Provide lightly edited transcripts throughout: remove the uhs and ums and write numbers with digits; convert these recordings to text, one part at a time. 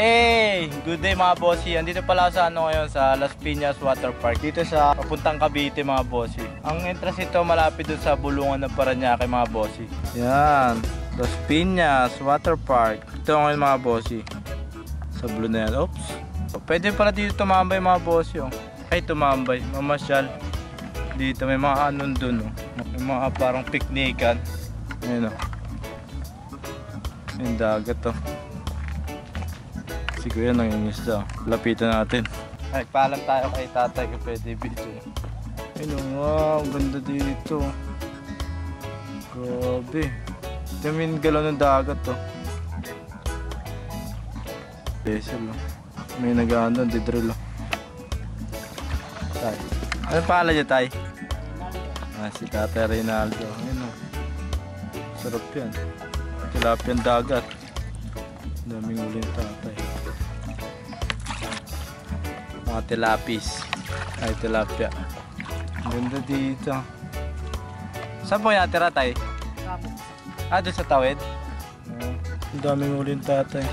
Hey! Good day mga bossy. Andito pala sa ngayon sa Las Piñas Water Park. Dito sa papuntang Cavite mga bossy. Ang entrance ito malapit dun sa Bulungan ng Parañaque mga bossy. Yan. Las Piñas Water Park. Ito ngayon mga bossy. Sa blue na yan. Oops. Pwede pala dito tumambay mga bossy. Oh. Ay tumambay. Mamasyal. Dito may mga anon dun. Oh. May mga parang piknikan. Ayun oh. Yung dagat oh. Siguro yan nangingisda. Lapitan natin. Ay, paalam tayo kay tatay kung pwede video. Ayun, wow, ganda dito. Grabe. Tamin galaw ng dagat to. Diesel oh. May nag-ano, didrill oh. Tay. Ano pala niya tay? Si Tatay Reynaldo. Ayun oh. Sarap yan. Tilapia dagat. Daming uling tatay. Mga tilapis. Ay tilapia. Ganda dito. Saan po yung natira tay? Doon sa tawid? Ang daming uling tatay.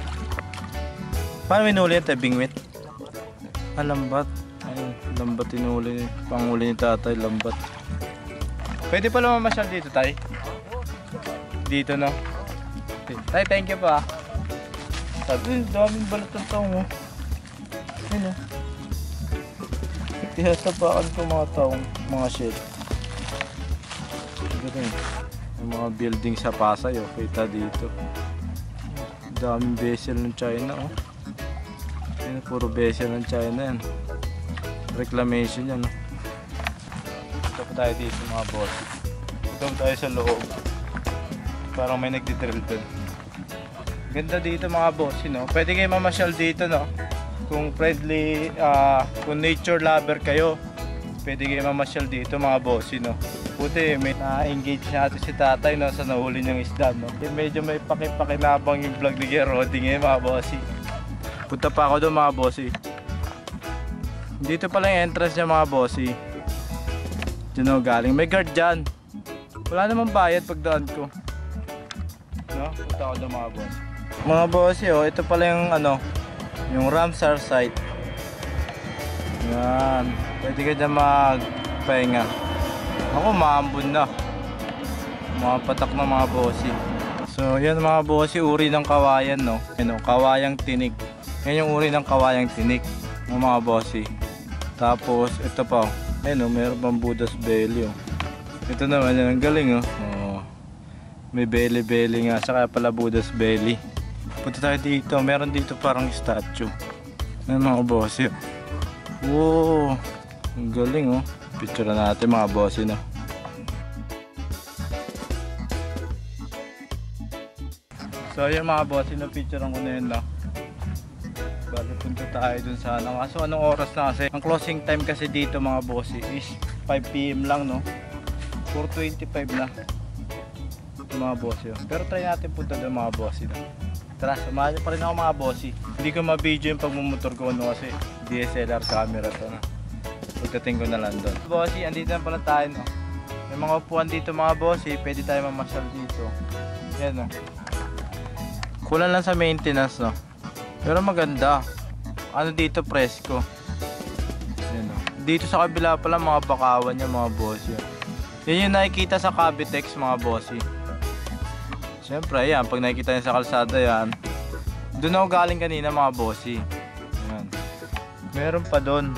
Paano minuli yan tay? Bingwit? Lambat. Ayun, lambat inuli. Panguli ni tatay, lambat. Pwede pala mamasyal dito tay? Dito no? Tay, thank you pa. Sabi, daming balat ng taong oh. Ayun oh. Tihasabakan ko mga taong, mga shed. Yung mga building sa Pasay oh, kita dito. Daming vessel ng China oh. Ayun, puro vessel ng China yan. Reclamation yan oh. Ito pa tayo dito mga boss. Ito tayo sa loob. Parang may nagdidrill dun. Ganda dito mga boss, no? Pwede kayo mamasyal dito, no? Kung friendly, kung nature lover kayo, pwede kayo mamasyal dito mga boss, no? Buti may na-engage natin si tatay, no? Sa nahuli niyang isda, no? Medyo may pakipakinabang yung vlog ni Gerody ngayon mga boss. Punta pa ako doon mga boss. Dito pala yung entrance niya mga boss. Diyan ako galing. May guard dyan. Wala namang bayad pagdaan ko. No? Punta ako doon mga boss. Mga boss, oh, ito pala yung ano, yung Ramsar site. Yan. Pwede ka dyan magpahinga. Ako maambun na. Mga patak na mga bossy. So yan mga bossy, uri ng kawayan no. Yan o, kawayang tinig. Yan yung uri ng kawayang tinig ng mga bossy. Tapos ito pa. Ayun o, meron pang Buddha's belly o. Ito naman yan, ang galing o. May belly nga, saka pala Buddha's belly. Punta tayo dito, meron dito parang statue. Yan mga bossy. Wow, ang galing oh. Picture natin mga bossy no. So yung mga bossy na picture ko na yun no. Bali punta tayo dun sa ano. So anong oras na kasi? Ang closing time kasi dito mga bossy is 5 PM lang no. 4:25 na mga bossy oh. Pero try natin punta doon mga bossy no. Tara, samahan niyo pa rin ako mga bossy. Hindi ko ma-video yung pagmumotor ko no kasi DSLR camera to na. Pagdating ko na lang doon. Bossy, andito na pala tayo no. May mga upuan dito mga bossy, pwede tayo mamasyal dito. Yan no. Kulang lang sa maintenance no. Pero maganda. Ano dito presko. Yan no. Dito sa kabila pala mga bakawan niya mga bossy. Yan yung nakikita sa Cavitex mga bossy. Siyempre, yan. Pag nakikita niyo sa kalsada yan. Doon ako galing kanina mga bossy. Yan. Meron pa doon.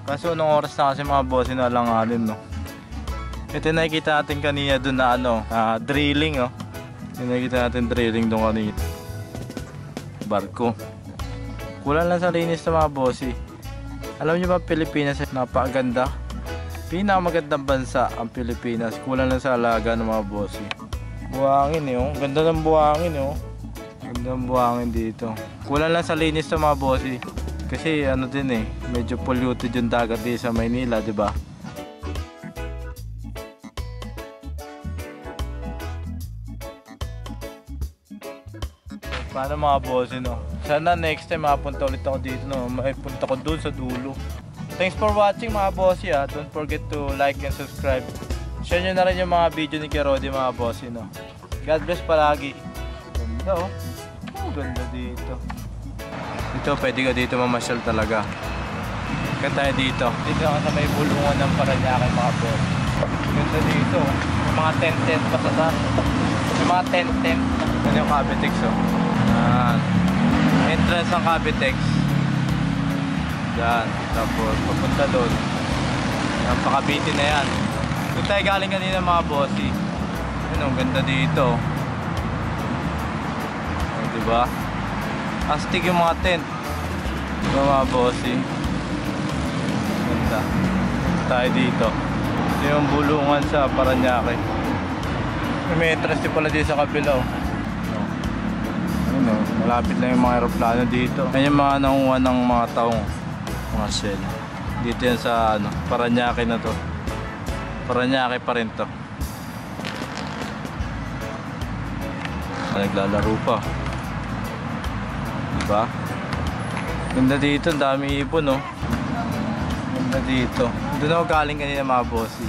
Kaso nung oras na kasi mga bossy na alanganin no. Ito nakikita natin kanina doon na ano, drilling oh. Yung nakikita natin drilling doon kanina. Barko. Kulang lang sa linis na mga bossy. Alam niyo ba Pilipinas napakaganda? Pinakamagandang bansa ang Pilipinas. Kulang lang sa alaga ng mga bossy. Buhangin eh oh. Ganda ng buhangin oh. Ganda ng buhangin dito. Kulang lang sa linis ng mga bossy. Kasi ano din eh, medyo polluted yung dagat dito sa Maynila, di ba? Paano mga bossy no? Sana next time mapunta ulit ako dito no. May punta ko dun sa dulo. Thanks for watching mga bossy ha. Don't forget to like and subscribe. Share nyo na rin yung mga video ni Gerody mga bossy no. God bless palagi. Ganda oh. Oh, ganda dito. Dito, pwede ka dito mamasyal talaga. Kaya tayo dito. Dito ako sa may bulungan ng Paranaque mga boss. Ganda dito. May mga tent-tent pa sa taas. May mga tent-tent. Yan yung Cavitex oh. Yan. Entrance ng Cavitex. Yan. Tapos papunta doon. Yan, Cavite na yan. Doon tayo galing kanina mga bossi. Yan ang ganda dito. O, diba? Astig yung mga tent. Diba mga bossi? Ganda. Tayo dito. Ito yung bulungan sa Paranaque. May entrance din pala dito sa kabila oh. Ayun oh, malapit lang yung mga aeroplano dito. Ayun yung mga nanguha ng mga taong mga shell. Dito yan sa ano, Paranaque na to. Paranaque pa rin to. Naglalaro pa. Diba? Ganda dito, ang dami ibon oh. Ganda dito. Doon ako galing kanina mga bossi.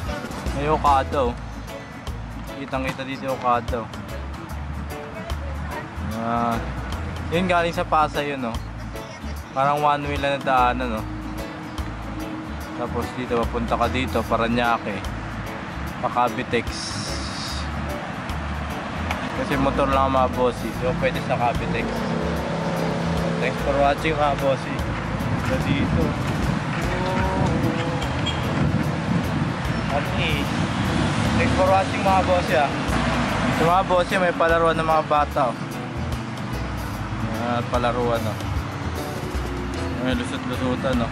May Okada oh. Kitang kita dito yung Okada oh. Yun galing sa Pasay yun oh. Parang one way lang na daanan oh. Tapos dito papunta ka dito Paranaque pa Cavitex. Kasi motor lang mga bossi, so pwede sa Cavitex. Thanks for watching mga bossi. So dito thanks for watching mga bossi ah. So mga bossi, may palaruan ng mga bata oh. Palaruan oh. May lusot-lusutan oh.